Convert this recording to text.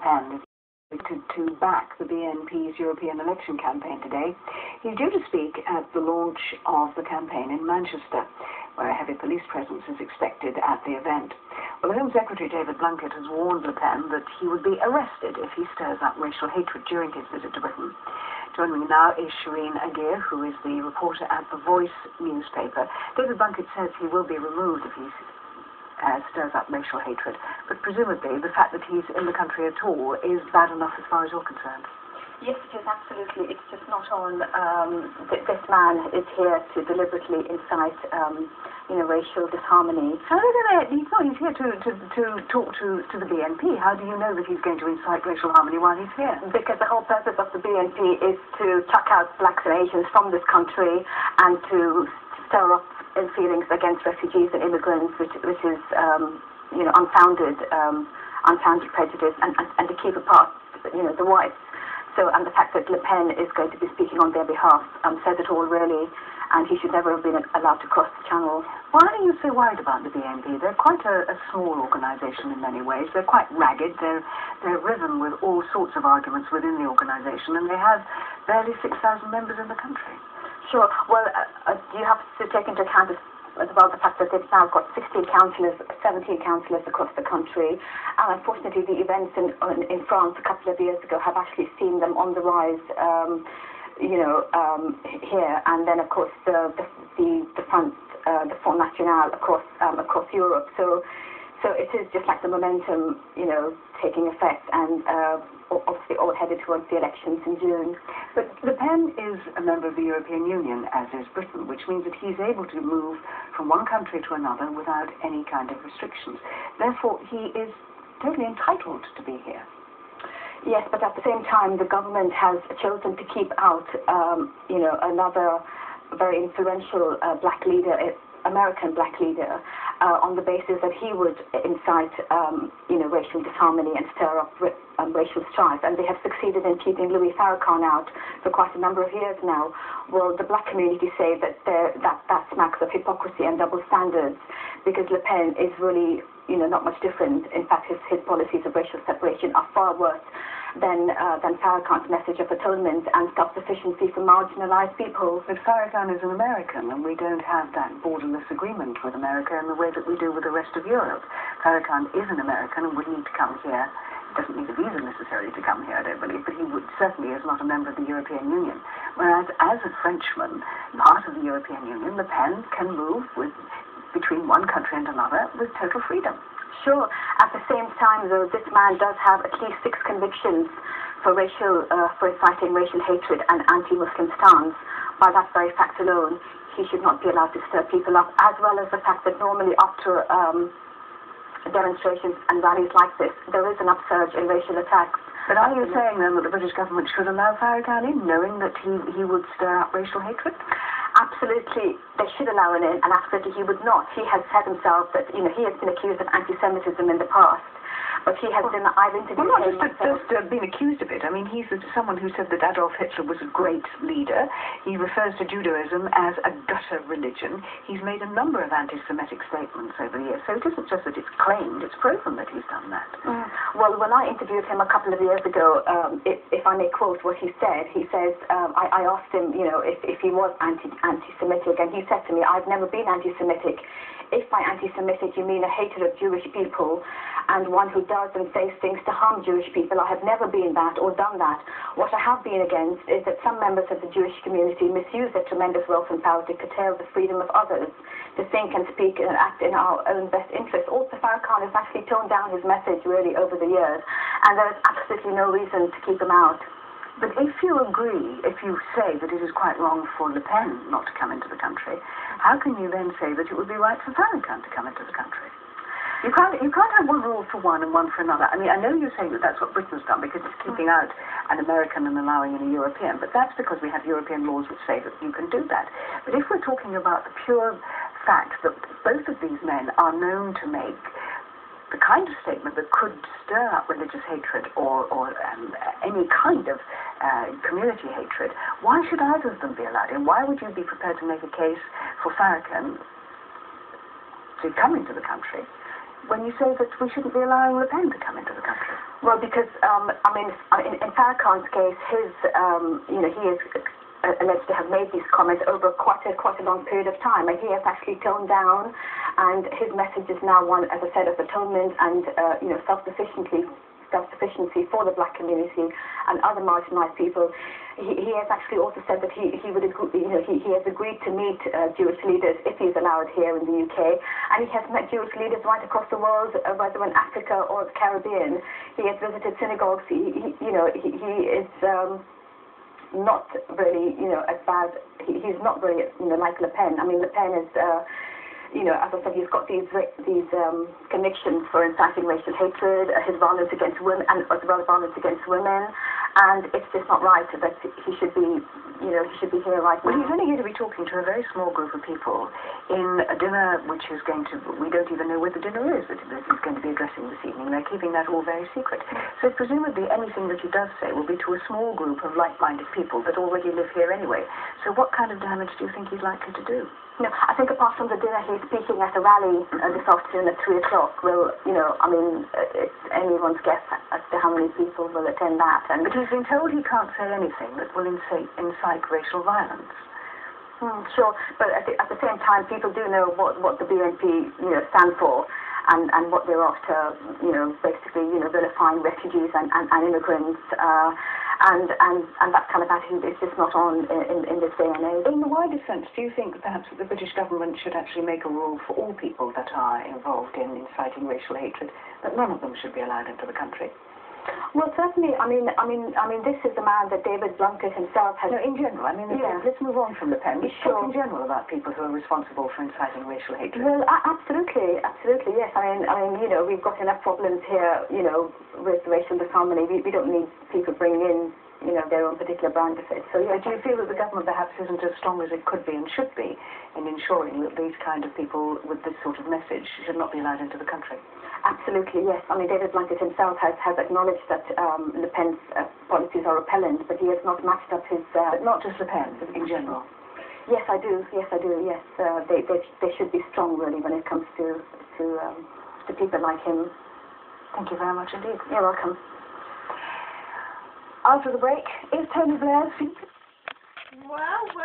Pen is to back the BNP's European election campaign today. He's due to speak at the launch of the campaign in Manchester, where a heavy police presence is expected at the event. Well, the Home Secretary David Blunkett has warned Le Pen that he would be arrested if he stirs up racial hatred during his visit to Britain. Joining me now is Shirin Aguiar, who is the reporter at The Voice newspaper. David Blunkett says he will be removed if he stirs up racial hatred, but presumably the fact that he's in the country at all is bad enough as far as you're concerned. Yes, it is, absolutely. It's just not on. This man is here to deliberately incite, racial disharmony. How do he's here to talk to the BNP. How do you know that he's going to incite racial harmony while he's here? Because the whole purpose of the BNP is to chuck out blacks and Asians from this country and to stir up feelings against refugees and immigrants, which is unfounded prejudice, and to keep apart the whites. So, and the fact that Le Pen is going to be speaking on their behalf says it all, really, and he should never have been allowed to cross the channel. Why are you so worried about the BNP? They're quite a small organisation in many ways. They're quite ragged. They're riven with all sorts of arguments within the organisation, and they have barely 6,000 members in the country. Sure. Well, you have to take into account as well the fact that they've now got 17 councillors across the country. And unfortunately, the events in France a couple of years ago have actually seen them on the rise, here. And then, of course, the Front National across Europe. So it is just like the momentum, taking effect, and obviously all headed towards the elections in June. But Le Pen is a member of the European Union, as is Britain, which means that he's able to move from one country to another without any kind of restrictions. Therefore, he is totally entitled to be here. Yes, but at the same time, the government has chosen to keep out, another very influential black leader, American black leader, on the basis that he would incite, racial disharmony and stir up racial strife. And they have succeeded in keeping Louis Farrakhan out for quite a number of years now. Well, the black community say that that smacks of hypocrisy and double standards, because Le Pen is really, not much different. In fact, his policies of racial separation are far worse than Farrakhan's message of atonement and self-sufficiency for marginalized people. But Farrakhan is an American, and we don't have that borderless agreement with America in the way that we do with the rest of Europe. Farrakhan is an American and would need to come here. He doesn't need a visa necessarily to come here, I don't believe, but he certainly is not a member of the European Union. Whereas, as a Frenchman, part of the European Union, Le Pen can move between one country and another with total freedom. Sure. At the same time, though, this man does have at least 6 convictions for inciting racial hatred and anti-Muslim stance. By that very fact alone, he should not be allowed to stir people up, as well as the fact that normally after demonstrations and rallies like this, there is an upsurge in racial attacks. But are you saying, then, that the British government should allow Farrakhan in, knowing that he would stir up racial hatred? Absolutely, they should allow him in, and absolutely he would not. He has said himself that, he has been accused of anti-Semitism in the past, but he has been, I've interviewed him myself. Just been accused of it. I mean, he's someone who said that Adolf Hitler was a great leader. He refers to Judaism as a gutter religion. He's made a number of anti-Semitic statements over the years. So it isn't just that it's claimed, it's proven that he's done that. Well, when I interviewed him a couple of years ago, if I may quote what he said, he says, I asked him, if he was anti-Semitic, and he said to me, I've never been anti-Semitic. If by anti-Semitic you mean a hatred of Jewish people and one who does and says things to harm Jewish people, I have never been that or done that. What I have been against is that some members of the Jewish community misuse their tremendous wealth and power to curtail the freedom of others to think and speak and act in our own best interest. Also, Farrakhan has actually toned down his message really over the years, and there is absolutely no reason to keep him out. But if you agree, if you say that it is quite wrong for Le Pen not to come into the country, how can you then say that it would be right for Farrakhan to come into the country? You can't have one rule for one and one for another. I mean, I know you're saying that that's what Britain's done because it's keeping out an American and allowing in a European, but that's because we have European laws which say that you can do that. But if we're talking about the pure fact that both of these men are known to make the kind of statement that could stir up religious hatred or any kind of community hatred, why should either of them be allowed in? Why would you be prepared to make a case for Farrakhan to come into the country, when you say that we shouldn't be allowing Le Pen to come into the country? Well, because, in Farrakhan's case, he is alleged to have made these comments over quite a long period of time, and he has actually toned down, and his message is now one, as I said, of atonement and self-sufficiency for the black community and other marginalized people. He has actually also said that he would agree, he has agreed to meet Jewish leaders if he's allowed here in the UK, and he has met Jewish leaders right across the world, whether in Africa or the Caribbean. He has visited synagogues. He is not really, as bad. He's not really, like Le Pen. I mean, Le Pen is, as I said, he's got these convictions for inciting racial hatred, his violence against women, and as well as violence against women. And it's just not right that he should be, he should be here right now. Well, he's only going to be talking to a very small group of people in a dinner which is going to, we don't even know where the dinner is that he's going to be addressing this evening. They're keeping that all very secret. So presumably anything that he does say will be to a small group of like-minded people that already live here anyway. So what kind of damage do you think he's likely to do? I think apart from the dinner, he's speaking at a rally this afternoon at 3 o'clock. Well, it's anyone's guess as to how many people will attend that. But he's been told he can't say anything that will incite racial violence. Sure, but at the same time, people do know what the BNP stand for, and what they're after. Basically, vilifying refugees and immigrants. And that kind of attitude is just not on in this day and age. In the wider sense, do you think that perhaps the British government should actually make a rule for all people that are involved in inciting racial hatred, that none of them should be allowed into the country? Well, certainly. I mean, this is the man that David Blunkett himself has. No, in general. I mean, let's move on from Le Pen. Let's sure. talk in general about people who are responsible for inciting racial hatred. Well, absolutely, yes. I mean, we've got enough problems here, with racial disharmony. We don't need people bringing in, their own particular brand of it. So, yeah. Do you feel that the government perhaps isn't as strong as it could be and should be in ensuring that these kind of people with this sort of message should not be allowed into the country? Absolutely, yes. I mean, David Blunkett himself has acknowledged that Le Pen's policies are repellent, but he has not matched up his... But not just Le Pen, but in general. Yes, I do. Yes. They should be strong, really, when it comes to people like him. Thank you very much indeed. You're welcome. After the break, is Tony Blair's... Well.